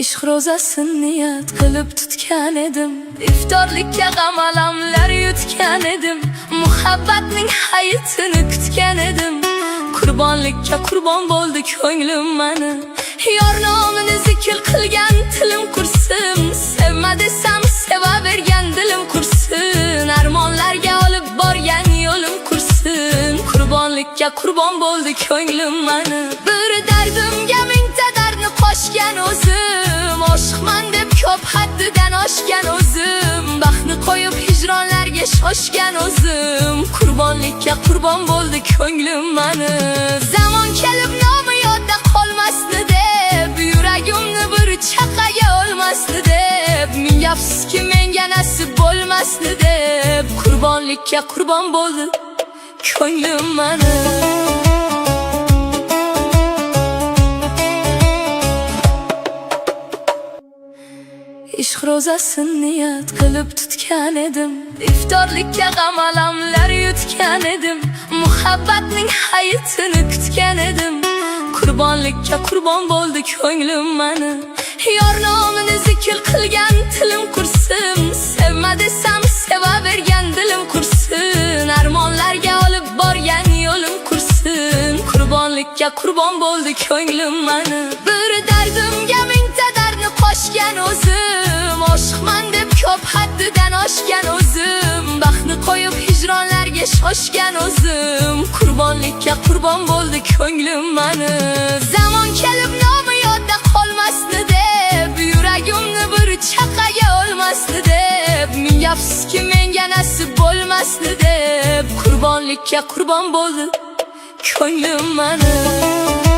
ishq ro'zasin niyat qilib tutgan edim. Iftorlikka g'amalamlar yutgan edim. Muhabbatning hayitini kutgan edim. Qurbonlikka qurbon bo'ldi ko'nglim mani. Yor nomini zikr qilgan tilim qursin. Sevma desam sevavergan dilim qursin. Armonlarga olib borgan yo'lim qursin. Qurbonlikka qurbon bo'ldi ko'nglim mani. Bir dardimga mingta dardni qo'shgan o'zim. Oshiqman deb ko'p haddidan oshgan o'zim. Baxtni qo'yib hijronlarga shoshgan o'zim. Qurbonlikka qurbon bo'ldi ko'nglim mani. Zamon kelib nomi yodda qolmasdi deb, yuragimni bir chaqaga olmasdi deb, ming afsuski menga nasib bo'lmasdi deb, qurbonlikka qurbon bo'ldi ko'nglim mani. Ishq ro'zasin niyat qilib tutgan edim. Iftorlikka g'amalamlar yutgan edim. Muhabbatning hayitini kutgan edim. Qurbonlikka qurbon bo'ldi ko'nglim mani. Yor nomini zikr qilgan tilim qursin. Sevma desam sevavergan dilim qursin. Armonlarga olib borgan yo'lim qursin. Qurbonlikka qurbon bo'ldi ko'nglim mani. Bir dardimga mingta dardni qo'shgan o'zim. Oshiqman deb ko'p haddidan oshgan o'zim. Baxtni qo'yib hijronlarga shoshgan o'zim. Qurbonlikka qurbon bo'ldi ko'nglim mani. Zamon kelib nomi yodda qolmasdi deb, yuragimni bir chaqaga olmasdi deb, ming afsuski menga nasib bo'lmasdi deb, qurbonlikka qurbon bo'ldi ko'nglim mani.